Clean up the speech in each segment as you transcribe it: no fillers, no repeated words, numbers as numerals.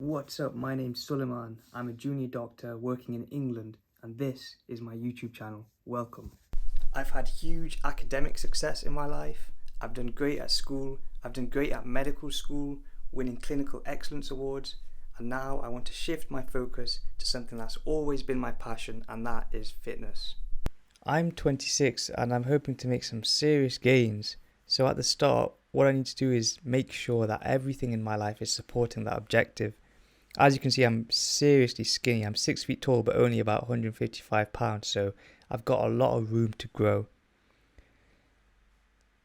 What's up? My name's Suleman. I'm a junior doctor working in England, and this is my YouTube channel. Welcome. I've had huge academic success in my life. I've done great at school. I've done great at medical school, winning clinical excellence awards, and now I want to shift my focus to something that's always been my passion, and that is fitness. I'm 26 and I'm hoping to make some serious gains. So at the start, what I need to do is make sure that everything in my life is supporting that objective. As you can see, I'm seriously skinny. I'm 6 feet tall, but only about 155 pounds. So I've got a lot of room to grow.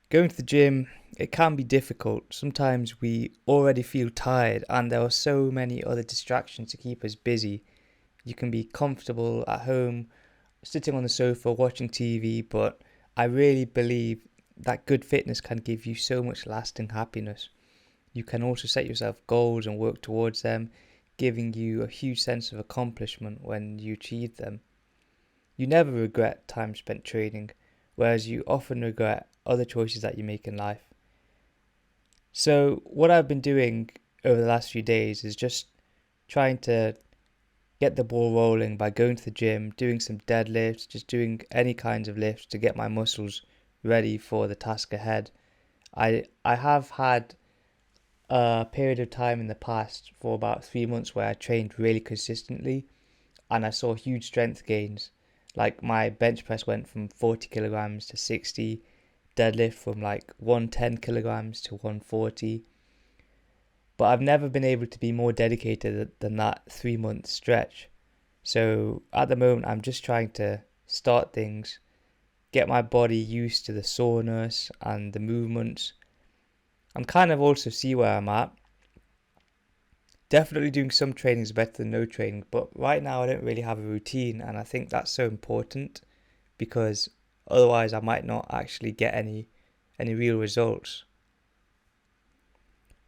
Going to the gym, it can be difficult. Sometimes we already feel tired and there are so many other distractions to keep us busy. You can be comfortable at home, sitting on the sofa, watching TV, but I really believe that good fitness can give you so much lasting happiness. You can also set yourself goals and work towards them, giving you a huge sense of accomplishment when you achieve them. You never regret time spent training, whereas you often regret other choices that you make in life. So what I've been doing over the last few days is just trying to get the ball rolling by going to the gym, doing some deadlifts, just doing any kinds of lifts to get my muscles ready for the task ahead. I have had a period of time in the past for about 3 months where I trained really consistently and I saw huge strength gains. Like my bench press went from 40 kilograms to 60, deadlift from like 110 kilograms to 140. But I've never been able to be more dedicated than that 3 month stretch. So at the moment, I'm just trying to start things, get my body used to the soreness and the movements, and kind of also see where I'm at. Definitely doing some training is better than no training, but right now I don't really have a routine, and I think that's so important because otherwise I might not actually get any real results.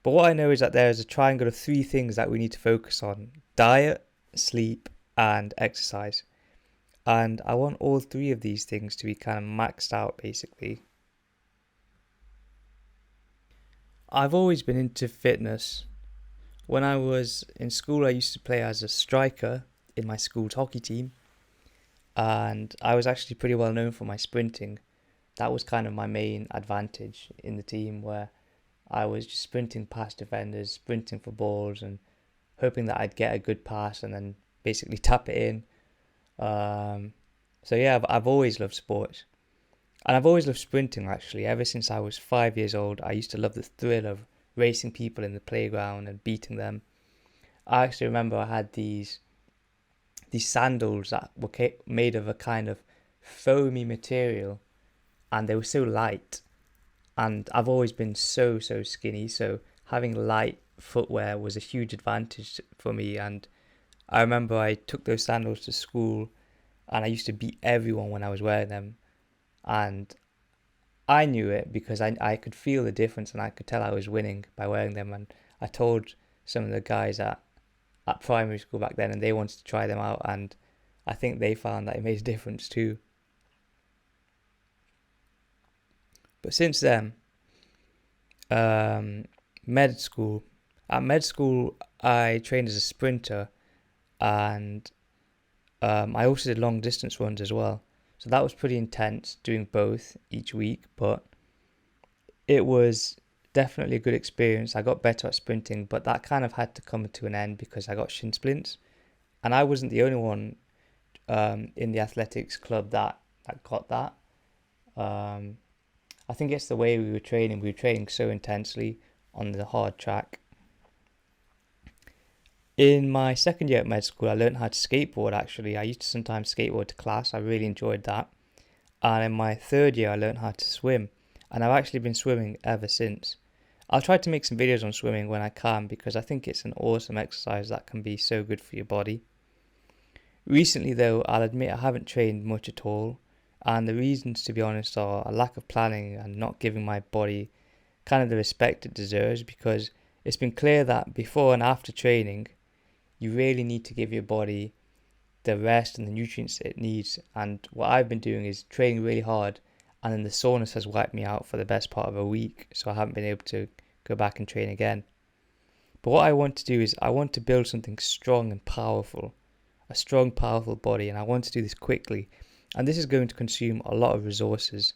But what I know is that there is a triangle of three things that we need to focus on: diet, sleep, and exercise. And I want all three of these things to be kind of maxed out basically. I've always been into fitness. When I was in school, I used to play as a striker in my school's hockey team, and I was actually pretty well known for my sprinting. That was kind of my main advantage in the team, where I was just sprinting past defenders, sprinting for balls, and hoping that I'd get a good pass and then basically tap it in. So yeah, I've always loved sports. And I've always loved sprinting actually. Ever since I was 5 years old, I used to love the thrill of racing people in the playground and beating them. I actually remember I had these sandals that were made of a kind of foamy material, and they were so light. And I've always been so skinny, so having light footwear was a huge advantage for me. And I remember I took those sandals to school, and I used to beat everyone when I was wearing them. And I knew it because I could feel the difference and I could tell I was winning by wearing them. And I told some of the guys at primary school back then, and they wanted to try them out, and I think they found that it made a difference too. But since then, med school. At med school, I trained as a sprinter, and I also did long distance runs as well. So that was pretty intense, doing both each week, but it was definitely a good experience. I got better at sprinting, but that kind of had to come to an end because I got shin splints, and I wasn't the only one in the athletics club that got that. I think it's the way we were training. We were training so intensely on the hard track. In my second year at med school, I learned how to skateboard actually. I used to sometimes skateboard to class. I really enjoyed that. And in my third year, I learned how to swim. And I've actually been swimming ever since. I'll try to make some videos on swimming when I can because I think it's an awesome exercise that can be so good for your body. Recently though, I'll admit I haven't trained much at all. And the reasons, to be honest, are a lack of planning and not giving my body kind of the respect it deserves, because it's been clear that before and after training, you really need to give your body the rest and the nutrients it needs. And what I've been doing is training really hard, and then the soreness has wiped me out for the best part of a week, so I haven't been able to go back and train again. But what I want to do is I want to build something strong and powerful, a strong, powerful body, and I want to do this quickly. And this is going to consume a lot of resources.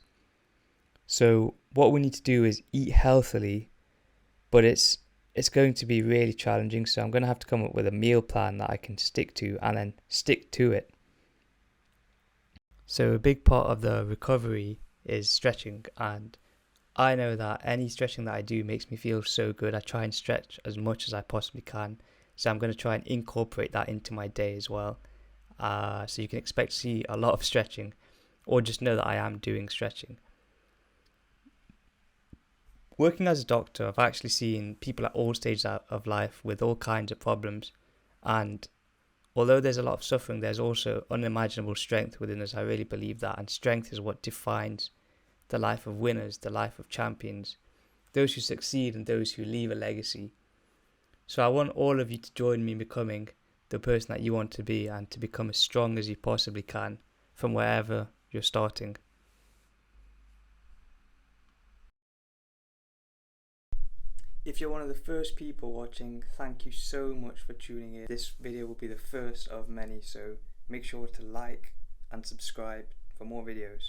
So what we need to do is eat healthily, but it's going to be really challenging. So I'm going to have to come up with a meal plan that I can stick to and then stick to it. So a big part of the recovery is stretching, and I know that any stretching that I do makes me feel so good. I try and stretch as much as I possibly can. So I'm going to try and incorporate that into my day as well. So you can expect to see a lot of stretching, or just know that I am doing stretching. Working as a doctor, I've actually seen people at all stages of life with all kinds of problems, and although there's a lot of suffering, there's also unimaginable strength within us. I really believe that, and strength is what defines the life of winners, the life of champions, those who succeed and those who leave a legacy. So I want all of you to join me in becoming the person that you want to be, and to become as strong as you possibly can from wherever you're starting. If you're one of the first people watching, thank you so much for tuning in. This video will be the first of many, so make sure to like and subscribe for more videos.